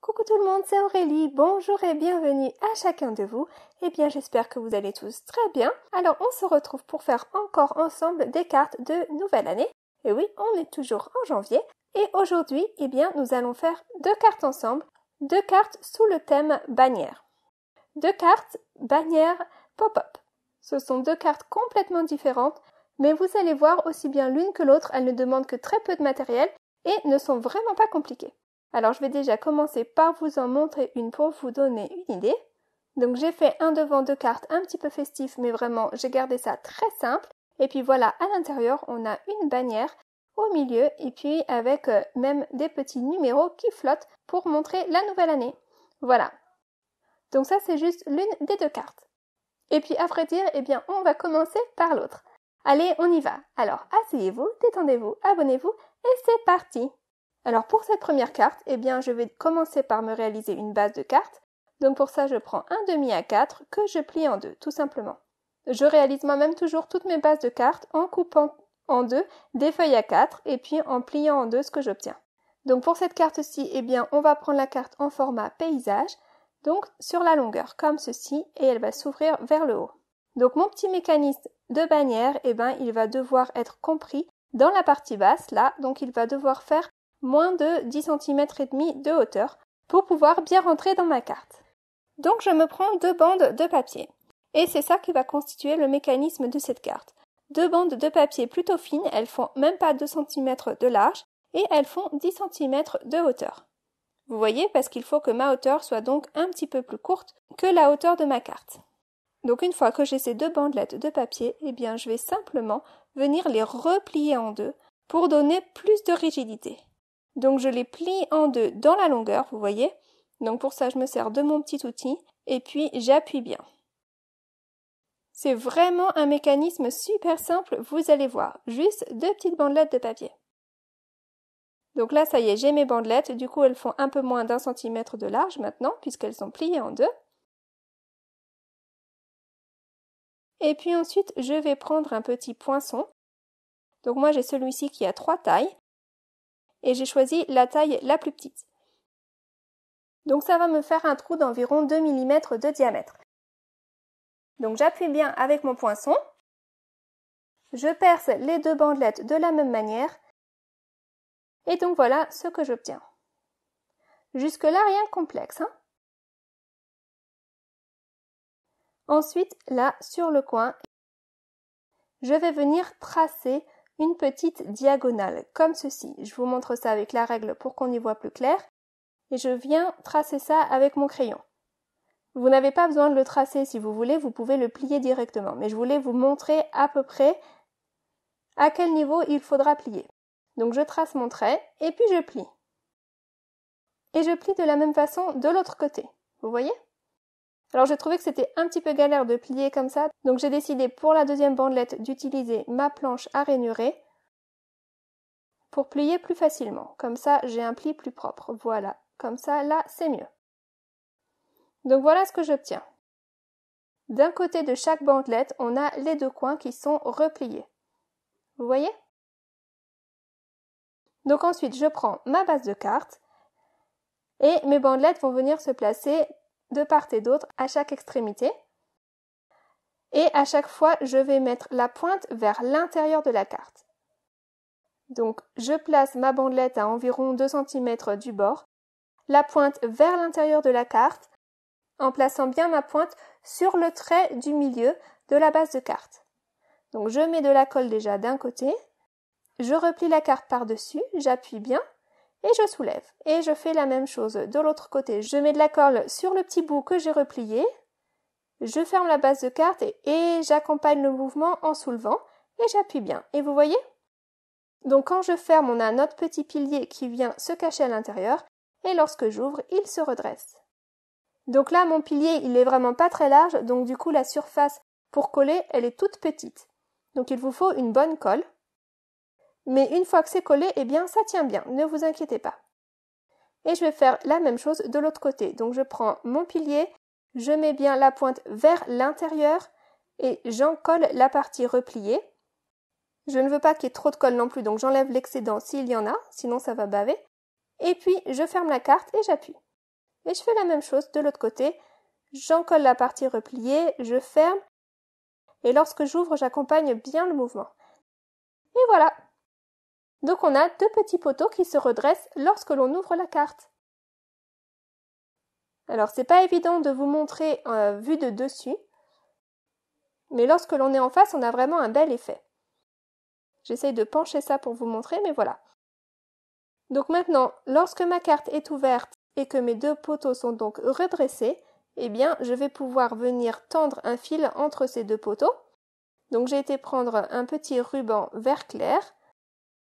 Coucou tout le monde, c'est Aurélie, bonjour et bienvenue à chacun de vous. Eh bien j'espère que vous allez tous très bien. Alors on se retrouve pour faire encore ensemble des cartes de nouvelle année. Et oui, on est toujours en janvier. Et aujourd'hui, eh bien nous allons faire deux cartes ensemble, deux cartes sous le thème bannière. Deux cartes bannière pop-up. Ce sont deux cartes complètement différentes, mais vous allez voir aussi bien l'une que l'autre, elles ne demandent que très peu de matériel et ne sont vraiment pas compliquées. Alors je vais déjà commencer par vous en montrer une pour vous donner une idée. Donc j'ai fait un devant de cartes un petit peu festif, mais vraiment j'ai gardé ça très simple. Et puis voilà, à l'intérieur on a une bannière au milieu et puis avec même des petits numéros qui flottent pour montrer la nouvelle année. Voilà. Donc ça c'est juste l'une des deux cartes. Et puis à vrai dire, eh bien on va commencer par l'autre. Allez, on y va. Alors asseyez-vous, détendez-vous, abonnez-vous et c'est parti. Alors pour cette première carte, eh bien je vais commencer par me réaliser une base de cartes. Donc pour ça, je prends un demi à 4 que je plie en deux, tout simplement. Je réalise moi-même toujours toutes mes bases de cartes en coupant en deux des feuilles à 4 et puis en pliant en deux ce que j'obtiens. Donc pour cette carte-ci, eh bien on va prendre la carte en format paysage, donc sur la longueur comme ceci et elle va s'ouvrir vers le haut. Donc mon petit mécanisme de bannière, eh bien il va devoir être compris dans la partie basse là, donc il va devoir faire moins de 10 cm et demi de hauteur pour pouvoir bien rentrer dans ma carte. Donc je me prends deux bandes de papier et c'est ça qui va constituer le mécanisme de cette carte. Deux bandes de papier plutôt fines, elles font même pas 2 cm de large et elles font 10 cm de hauteur. Vous voyez, parce qu'il faut que ma hauteur soit donc un petit peu plus courte que la hauteur de ma carte. Donc une fois que j'ai ces deux bandelettes de papier, eh bien je vais simplement venir les replier en deux pour donner plus de rigidité. Donc je les plie en deux dans la longueur, vous voyez. Donc pour ça, je me sers de mon petit outil et puis j'appuie bien. C'est vraiment un mécanisme super simple, vous allez voir. Juste deux petites bandelettes de papier. Donc là, ça y est, j'ai mes bandelettes. Du coup, elles font un peu moins d'1 centimètre de large maintenant, puisqu'elles sont pliées en deux. Et puis ensuite, je vais prendre un petit poinçon. Donc moi, j'ai celui-ci qui a 3 tailles. Et j'ai choisi la taille la plus petite. Donc ça va me faire un trou d'environ 2 mm de diamètre. Donc j'appuie bien avec mon poinçon. Je perce les deux bandelettes de la même manière. Et donc voilà ce que j'obtiens. Jusque-là, rien de complexe, hein? Ensuite, là, sur le coin, je vais venir tracer une petite diagonale, comme ceci. Je vous montre ça avec la règle pour qu'on y voit plus clair. Et je viens tracer ça avec mon crayon. Vous n'avez pas besoin de le tracer si vous voulez, vous pouvez le plier directement. Mais je voulais vous montrer à peu près à quel niveau il faudra plier. Donc je trace mon trait et puis je plie. Et je plie de la même façon de l'autre côté. Vous voyez? Alors j'ai trouvé que c'était un petit peu galère de plier comme ça, donc j'ai décidé pour la deuxième bandelette d'utiliser ma planche à ranurer pour plier plus facilement. Comme ça, j'ai un pli plus propre. Voilà, comme ça, là, c'est mieux. Donc voilà ce que j'obtiens. D'un côté de chaque bandelette, on a les deux coins qui sont repliés. Vous voyez? Donc ensuite, je prends ma base de cartes et mes bandelettes vont venir se placer de part et d'autre à chaque extrémité. Et à chaque fois, je vais mettre la pointe vers l'intérieur de la carte. Donc, je place ma bandelette à environ 2 cm du bord, la pointe vers l'intérieur de la carte, en plaçant bien ma pointe sur le trait du milieu de la base de carte. Donc, je mets de la colle déjà d'un côté, je replie la carte par-dessus, j'appuie bien, et je soulève. Et je fais la même chose de l'autre côté. Je mets de la colle sur le petit bout que j'ai replié. Je ferme la base de carte et j'accompagne le mouvement en soulevant. Et j'appuie bien. Et vous voyez? Donc quand je ferme, on a notre petit pilier qui vient se cacher à l'intérieur. Et lorsque j'ouvre, il se redresse. Donc là, mon pilier, il est vraiment pas très large. Donc du coup, la surface pour coller, elle est toute petite. Donc il vous faut une bonne colle. Mais une fois que c'est collé, eh bien ça tient bien, ne vous inquiétez pas. Et je vais faire la même chose de l'autre côté. Donc je prends mon pilier, je mets bien la pointe vers l'intérieur et j'en colle la partie repliée. Je ne veux pas qu'il y ait trop de colle non plus, donc j'enlève l'excédent s'il y en a, sinon ça va baver. Et puis je ferme la carte et j'appuie. Et je fais la même chose de l'autre côté. J'encolle la partie repliée, je ferme et lorsque j'ouvre, j'accompagne bien le mouvement. Et voilà. Donc on a deux petits poteaux qui se redressent lorsque l'on ouvre la carte. Alors c'est pas évident de vous montrer vue de dessus, mais lorsque l'on est en face, on a vraiment un bel effet. J'essaye de pencher ça pour vous montrer, mais voilà. Donc maintenant, lorsque ma carte est ouverte et que mes deux poteaux sont donc redressés, eh bien je vais pouvoir venir tendre un fil entre ces deux poteaux. Donc j'ai été prendre un petit ruban vert clair,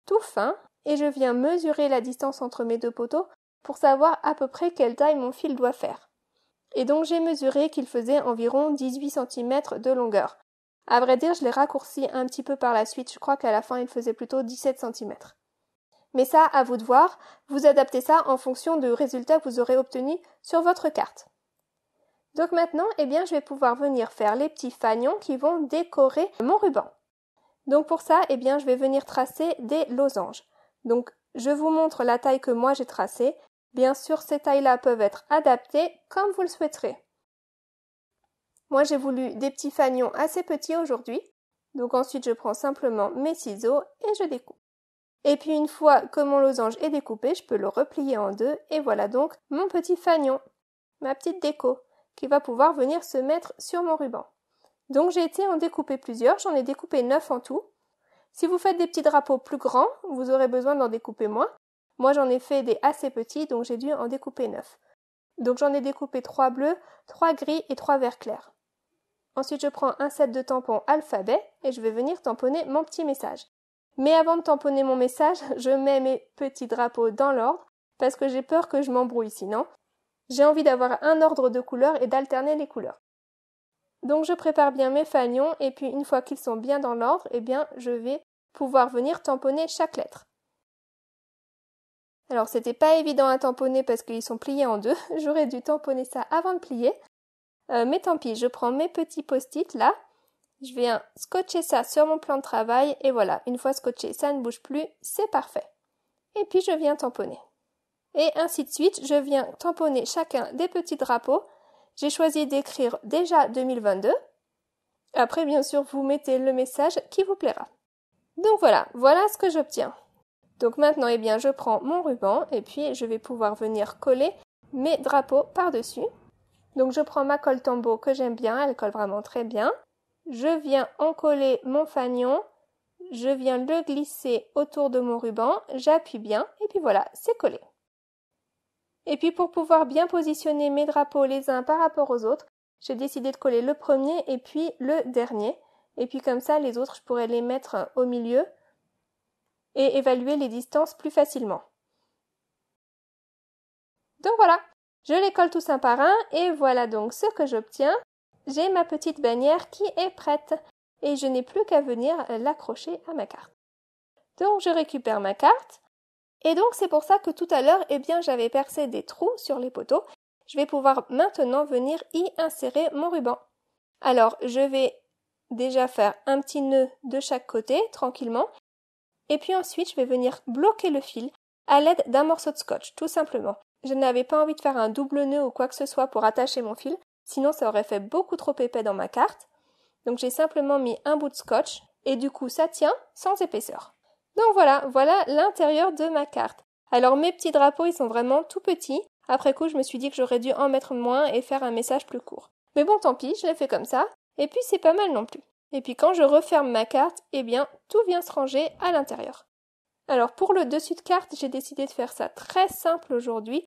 tout fin, et je viens mesurer la distance entre mes deux poteaux pour savoir à peu près quelle taille mon fil doit faire. Et donc j'ai mesuré qu'il faisait environ 18 cm de longueur. À vrai dire, je l'ai raccourci un petit peu par la suite, je crois qu'à la fin il faisait plutôt 17 cm. Mais ça, à vous de voir, vous adaptez ça en fonction du résultat que vous aurez obtenu sur votre carte. Donc maintenant, eh bien, je vais pouvoir venir faire les petits fanions qui vont décorer mon ruban. Donc pour ça, eh bien, je vais venir tracer des losanges. Donc je vous montre la taille que moi j'ai tracée. Bien sûr, ces tailles-là peuvent être adaptées comme vous le souhaiterez. Moi, j'ai voulu des petits fanions assez petits aujourd'hui. Donc ensuite, je prends simplement mes ciseaux et je découpe. Et puis une fois que mon losange est découpé, je peux le replier en deux et voilà donc mon petit fanion, ma petite déco, qui va pouvoir venir se mettre sur mon ruban. Donc j'ai été en découper plusieurs, j'en ai découpé 9 en tout. Si vous faites des petits drapeaux plus grands, vous aurez besoin d'en découper moins. Moi j'en ai fait des assez petits, donc j'ai dû en découper 9. Donc j'en ai découpé 3 bleus, 3 gris et 3 verts clairs. Ensuite je prends un set de tampons alphabet et je vais venir tamponner mon petit message. Mais avant de tamponner mon message, je mets mes petits drapeaux dans l'ordre parce que j'ai peur que je m'embrouille sinon. J'ai envie d'avoir un ordre de couleurs et d'alterner les couleurs. Donc je prépare bien mes fanions et puis une fois qu'ils sont bien dans l'ordre, eh bien je vais pouvoir venir tamponner chaque lettre. Alors c'était pas évident à tamponner parce qu'ils sont pliés en deux, j'aurais dû tamponner ça avant de plier. Mais tant pis, je prends mes petits post-it là. Je viens scotcher ça sur mon plan de travail et voilà, une fois scotché, ça ne bouge plus, c'est parfait. Et puis je viens tamponner. Et ainsi de suite, je viens tamponner chacun des petits drapeaux. J'ai choisi d'écrire déjà 2022. Après, bien sûr, vous mettez le message qui vous plaira. Donc voilà ce que j'obtiens. Donc maintenant, eh bien, je prends mon ruban et puis je vais pouvoir venir coller mes drapeaux par-dessus. Donc je prends ma colle Tombow que j'aime bien, elle colle vraiment très bien. Je viens encoller mon fanion, je viens le glisser autour de mon ruban, j'appuie bien et puis voilà, c'est collé. Et puis pour pouvoir bien positionner mes drapeaux les uns par rapport aux autres, j'ai décidé de coller le premier et puis le dernier. Et puis comme ça, les autres, je pourrais les mettre au milieu et évaluer les distances plus facilement. Donc voilà, je les colle tous un par un et voilà donc ce que j'obtiens. J'ai ma petite bannière qui est prête et je n'ai plus qu'à venir l'accrocher à ma carte. Donc je récupère ma carte et donc c'est pour ça que tout à l'heure, eh bien j'avais percé des trous sur les poteaux. Je vais pouvoir maintenant venir y insérer mon ruban. Alors je vais déjà faire un petit nœud de chaque côté tranquillement et puis ensuite je vais venir bloquer le fil à l'aide d'un morceau de scotch tout simplement. Je n'avais pas envie de faire un double nœud ou quoi que ce soit pour attacher mon fil. Sinon, ça aurait fait beaucoup trop épais dans ma carte. Donc, j'ai simplement mis un bout de scotch et du coup, ça tient sans épaisseur. Donc voilà l'intérieur de ma carte. Alors, mes petits drapeaux, ils sont vraiment tout petits. Après coup, je me suis dit que j'aurais dû en mettre moins et faire un message plus court. Mais bon, tant pis, je l'ai fait comme ça. Et puis, c'est pas mal non plus. Et puis, quand je referme ma carte, eh bien, tout vient se ranger à l'intérieur. Alors, pour le dessus de carte, j'ai décidé de faire ça très simple aujourd'hui.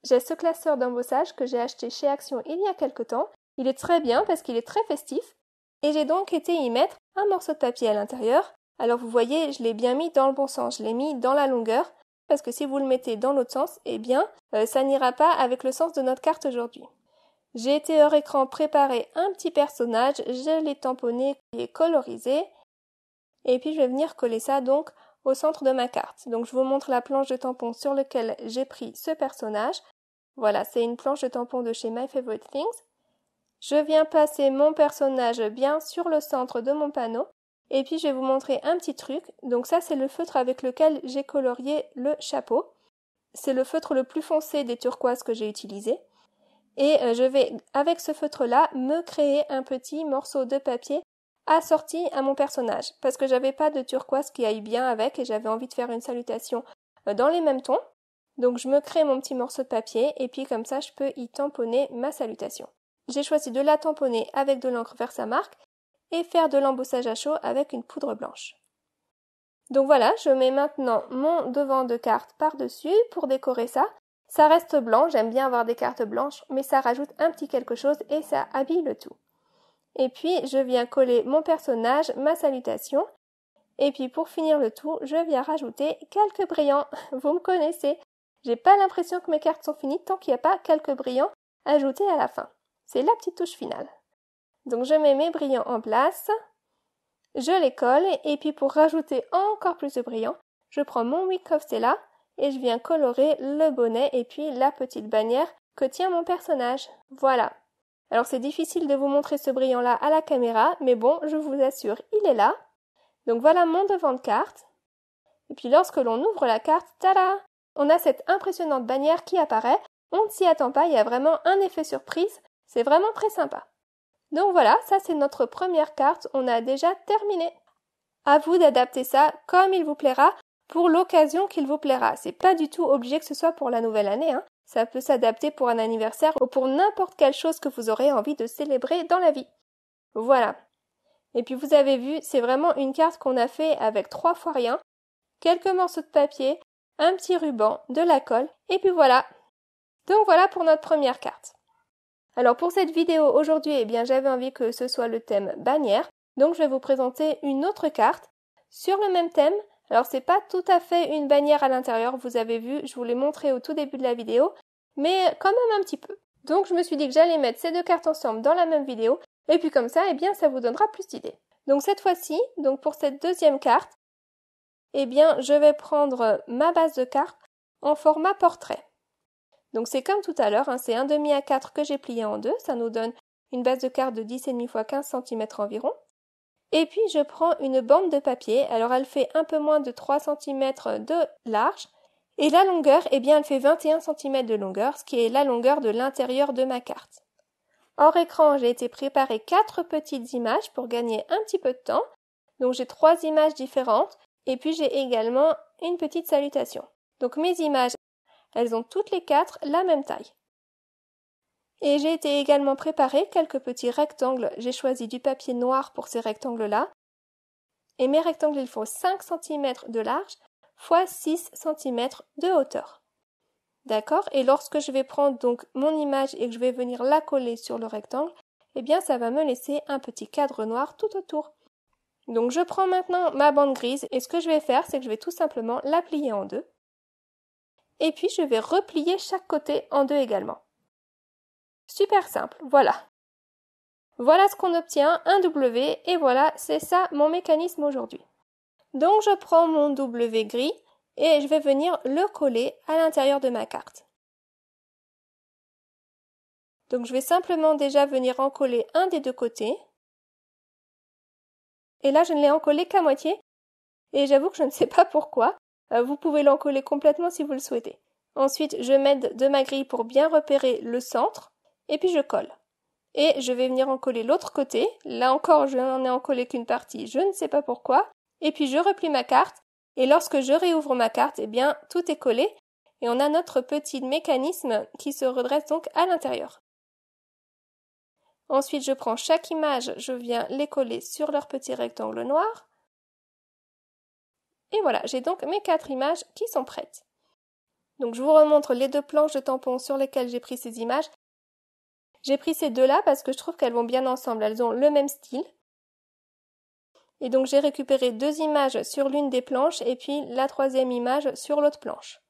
J'ai ce classeur d'embossage que j'ai acheté chez Action il y a quelque temps. Il est très bien parce qu'il est très festif. Et j'ai donc été y mettre un morceau de papier à l'intérieur. Alors vous voyez, je l'ai bien mis dans le bon sens. Je l'ai mis dans la longueur. Parce que si vous le mettez dans l'autre sens, eh bien, ça n'ira pas avec le sens de notre carte aujourd'hui. J'ai été hors écran préparer un petit personnage. Je l'ai tamponné et colorisé. Et puis je vais venir coller ça donc au centre de ma carte. Donc je vous montre la planche de tampons sur laquelle j'ai pris ce personnage. Voilà, c'est une planche de tampons de chez My Favorite Things. Je viens placer mon personnage bien sur le centre de mon panneau. Et puis je vais vous montrer un petit truc. Donc ça c'est le feutre avec lequel j'ai colorié le chapeau. c'est le feutre le plus foncé des turquoises que j'ai utilisé. Et je vais, avec ce feutre-là, me créer un petit morceau de papier assorti à mon personnage. Parce que j'avais pas de turquoise qui aille bien avec et j'avais envie de faire une salutation dans les mêmes tons. Donc je me crée mon petit morceau de papier et puis comme ça je peux y tamponner ma salutation. J'ai choisi de la tamponner avec de l'encre Versamark et faire de l'embossage à chaud avec une poudre blanche. Donc voilà, je mets maintenant mon devant de carte par-dessus pour décorer ça. Ça reste blanc, j'aime bien avoir des cartes blanches, mais ça rajoute un petit quelque chose et ça habille le tout. Et puis je viens coller mon personnage, ma salutation. Et puis pour finir le tout, je viens rajouter quelques brillants. Vous me connaissez, j'ai pas l'impression que mes cartes sont finies tant qu'il n'y a pas quelques brillants ajoutés à la fin. C'est la petite touche finale. Donc je mets mes brillants en place, je les colle et puis pour rajouter encore plus de brillants, je prends mon Wick of Stella et je viens colorer le bonnet et puis la petite bannière que tient mon personnage. Voilà. Alors c'est difficile de vous montrer ce brillant-là à la caméra, mais bon, je vous assure, il est là. Donc voilà mon devant de carte. Et puis lorsque l'on ouvre la carte, tada! On a cette impressionnante bannière qui apparaît. On ne s'y attend pas, il y a vraiment un effet surprise. C'est vraiment très sympa. Donc voilà, ça c'est notre première carte, on a déjà terminé. À vous d'adapter ça comme il vous plaira, pour l'occasion qu'il vous plaira. C'est pas du tout obligé que ce soit pour la nouvelle année, hein. Ça peut s'adapter pour un anniversaire ou pour n'importe quelle chose que vous aurez envie de célébrer dans la vie. Voilà. Et puis vous avez vu, c'est vraiment une carte qu'on a fait avec 3 fois rien, quelques morceaux de papier, un petit ruban, de la colle, et puis voilà. Donc voilà pour notre première carte. Alors pour cette vidéo aujourd'hui, eh bien j'avais envie que ce soit le thème bannière, donc je vais vous présenter une autre carte sur le même thème. Alors c'est pas tout à fait une bannière à l'intérieur, vous avez vu, je vous l'ai montré au tout début de la vidéo, mais quand même un petit peu. Donc je me suis dit que j'allais mettre ces deux cartes ensemble dans la même vidéo, et puis comme ça, eh bien ça vous donnera plus d'idées. Donc cette fois-ci, donc pour cette deuxième carte, eh bien je vais prendre ma base de carte en format portrait. Donc c'est comme tout à l'heure, hein, c'est 1,5 à 4 que j'ai plié en deux, ça nous donne une base de carte de 10,5 x 15 cm environ. Et puis je prends une bande de papier, alors elle fait un peu moins de 3 cm de large, et la longueur, eh bien elle fait 21 cm de longueur, ce qui est la longueur de l'intérieur de ma carte. Hors écran, j'ai été préparer 4 petites images pour gagner un petit peu de temps, donc j'ai 3 images différentes, et puis j'ai également une petite salutation. Donc mes images, elles ont toutes les 4 la même taille. Et j'ai été également préparer quelques petits rectangles. J'ai choisi du papier noir pour ces rectangles-là. Et mes rectangles, ils font 5 cm de large x 6 cm de hauteur. D'accord? Et lorsque je vais prendre donc mon image et que je vais venir la coller sur le rectangle, eh bien ça va me laisser un petit cadre noir tout autour. Donc je prends maintenant ma bande grise et ce que je vais faire, c'est que je vais tout simplement la plier en deux. Et puis je vais replier chaque côté en deux également. Super simple, voilà. Voilà ce qu'on obtient, un W, et voilà, c'est ça mon mécanisme aujourd'hui. Donc je prends mon W gris et je vais venir le coller à l'intérieur de ma carte. Donc je vais simplement déjà venir en coller un des deux côtés. Et là je ne l'ai encollé qu'à moitié, et j'avoue que je ne sais pas pourquoi. Vous pouvez l'encoller complètement si vous le souhaitez. Ensuite, je m'aide de ma grille pour bien repérer le centre, et puis je colle. Et je vais venir en coller l'autre côté. Là encore, je n'en ai encollé qu'une partie, je ne sais pas pourquoi. Et puis je replie ma carte, et lorsque je réouvre ma carte, eh bien, tout est collé, et on a notre petit mécanisme qui se redresse donc à l'intérieur. Ensuite, je prends chaque image, je viens les coller sur leur petit rectangle noir. Et voilà, j'ai donc mes 4 images qui sont prêtes. Donc je vous remontre les 2 planches de tampons sur lesquelles j'ai pris ces images. J'ai pris ces deux-là parce que je trouve qu'elles vont bien ensemble, elles ont le même style. Et donc j'ai récupéré 2 images sur l'une des planches et puis la 3e image sur l'autre planche.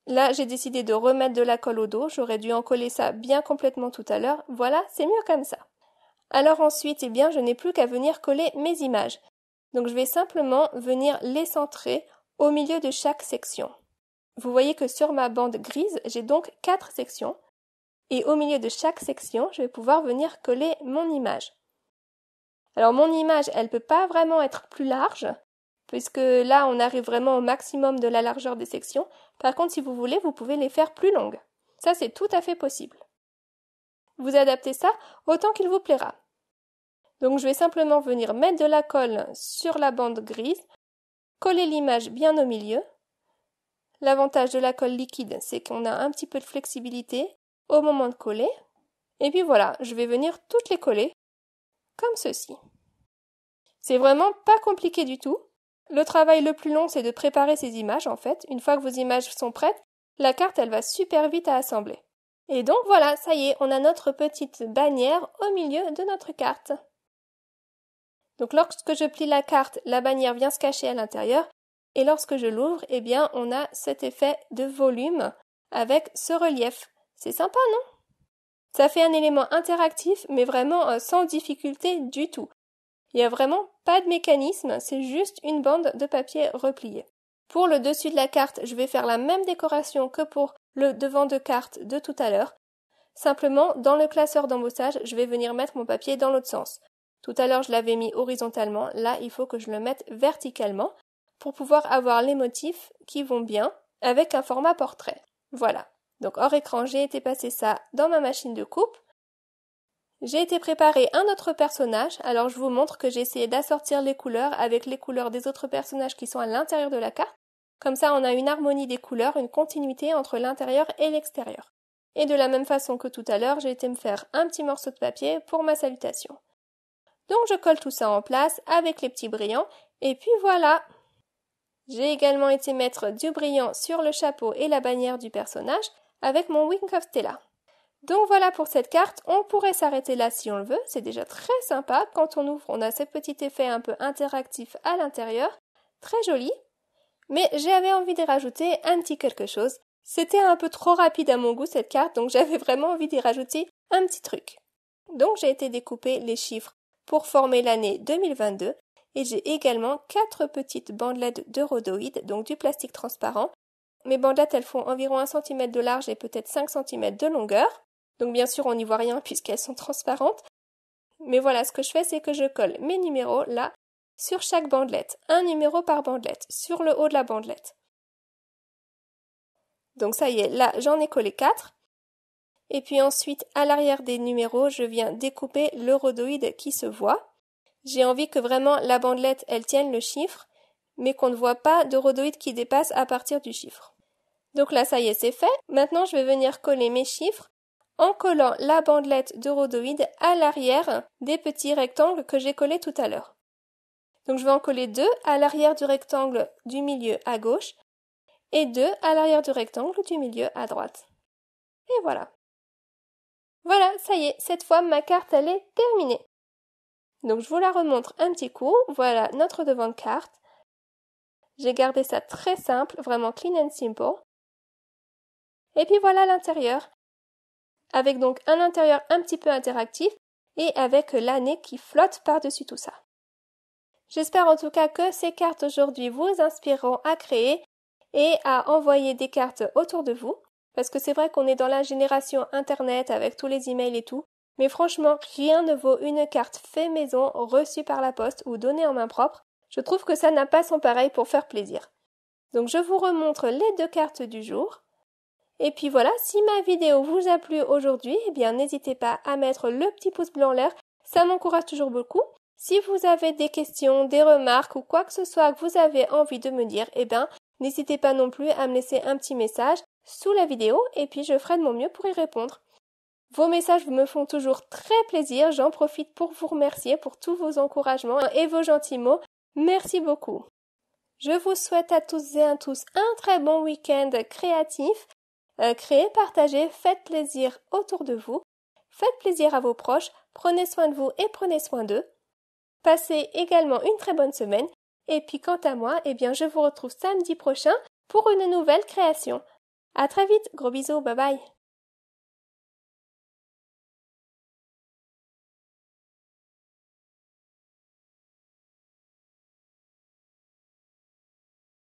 Là, j'ai décidé de remettre de la colle au dos, j'aurais dû en coller ça bien complètement tout à l'heure. Voilà, c'est mieux comme ça. Alors ensuite, eh bien, je n'ai plus qu'à venir coller mes images. Donc je vais simplement venir les centrer au milieu de chaque section. Vous voyez que sur ma bande grise, j'ai donc 4 sections. Et au milieu de chaque section, je vais pouvoir venir coller mon image. Alors mon image, elle ne peut pas vraiment être plus large, puisque là on arrive vraiment au maximum de la largeur des sections. Par contre, si vous voulez, vous pouvez les faire plus longues. Ça, c'est tout à fait possible. Vous adaptez ça autant qu'il vous plaira. Donc je vais simplement venir mettre de la colle sur la bande grise, coller l'image bien au milieu. L'avantage de la colle liquide, c'est qu'on a un petit peu de flexibilité au moment de coller. Et puis voilà, je vais venir toutes les coller, comme ceci. C'est vraiment pas compliqué du tout. Le travail le plus long, c'est de préparer ces images, en fait. Une fois que vos images sont prêtes, la carte, elle va super vite à assembler. Et donc voilà, ça y est, on a notre petite bannière au milieu de notre carte. Donc lorsque je plie la carte, la bannière vient se cacher à l'intérieur. Et lorsque je l'ouvre, eh bien, on a cet effet de volume avec ce relief. C'est sympa, non? Ça fait un élément interactif, mais vraiment sans difficulté du tout. Il n'y a vraiment pas de mécanisme, c'est juste une bande de papier repliée. Pour le dessus de la carte, je vais faire la même décoration que pour le devant de carte de tout à l'heure. Simplement, dans le classeur d'embossage, je vais venir mettre mon papier dans l'autre sens. Tout à l'heure, je l'avais mis horizontalement. Là, il faut que je le mette verticalement pour pouvoir avoir les motifs qui vont bien avec un format portrait. Voilà. Donc hors écran, j'ai été passer ça dans ma machine de coupe. J'ai été préparer un autre personnage. Alors je vous montre que j'ai essayé d'assortir les couleurs avec les couleurs des autres personnages qui sont à l'intérieur de la carte. Comme ça, on a une harmonie des couleurs, une continuité entre l'intérieur et l'extérieur. Et de la même façon que tout à l'heure, j'ai été me faire un petit morceau de papier pour ma salutation. Donc je colle tout ça en place avec les petits brillants. Et puis voilà. J'ai également été mettre du brillant sur le chapeau et la bannière du personnage avec mon Wing of Stella. Donc voilà pour cette carte, on pourrait s'arrêter là si on le veut, c'est déjà très sympa. Quand on ouvre, on a ce petit effet un peu interactif à l'intérieur, très joli. Mais j'avais envie d'y rajouter un petit quelque chose. C'était un peu trop rapide à mon goût cette carte, donc j'avais vraiment envie d'y rajouter un petit truc. Donc j'ai été découper les chiffres pour former l'année 2022 et j'ai également 4 petites bandelettes de rhodoïdes, donc du plastique transparent. Mes bandelettes, elles font environ 1 cm de large et peut-être 5 cm de longueur. Donc bien sûr, on n'y voit rien puisqu'elles sont transparentes. Mais voilà, ce que je fais, c'est que je colle mes numéros là, sur chaque bandelette. Un numéro par bandelette, sur le haut de la bandelette. Donc ça y est, là, j'en ai collé 4. Et puis ensuite, à l'arrière des numéros, je viens découper le rhodoïde qui se voit. J'ai envie que vraiment la bandelette, elle tienne le chiffre, mais qu'on ne voit pas de rhodoïde qui dépasse à partir du chiffre. Donc là, ça y est, c'est fait. Maintenant, je vais venir coller mes chiffres en collant la bandelette de rhodoïde à l'arrière des petits rectangles que j'ai collés tout à l'heure. Donc je vais en coller 2 à l'arrière du rectangle du milieu à gauche et 2 à l'arrière du rectangle du milieu à droite. Et voilà. Voilà, ça y est, cette fois ma carte elle est terminée. Donc je vous la remontre un petit coup. Voilà notre devant de carte. J'ai gardé ça très simple, vraiment clean and simple. Et puis voilà l'intérieur, avec donc un intérieur un petit peu interactif et avec l'année qui flotte par-dessus tout ça. J'espère en tout cas que ces cartes aujourd'hui vous inspireront à créer et à envoyer des cartes autour de vous, parce que c'est vrai qu'on est dans la génération internet avec tous les emails et tout, mais franchement rien ne vaut une carte fait maison reçue par la poste ou donnée en main propre. Je trouve que ça n'a pas son pareil pour faire plaisir. Donc je vous remontre les 2 cartes du jour. Et puis voilà, si ma vidéo vous a plu aujourd'hui, eh bien n'hésitez pas à mettre le petit pouce bleu en l'air, ça m'encourage toujours beaucoup. Si vous avez des questions, des remarques ou quoi que ce soit que vous avez envie de me dire, eh bien n'hésitez pas non plus à me laisser un petit message sous la vidéo et puis je ferai de mon mieux pour y répondre. Vos messages me font toujours très plaisir, j'en profite pour vous remercier pour tous vos encouragements et vos gentils mots. Merci beaucoup. Je vous souhaite à tous et à tous un très bon week-end créatif. Créez, partagez, faites plaisir autour de vous. Faites plaisir à vos proches. Prenez soin de vous et prenez soin d'eux. Passez également une très bonne semaine. Et puis quant à moi, eh bien je vous retrouve samedi prochain pour une nouvelle création. À très vite, gros bisous, bye bye.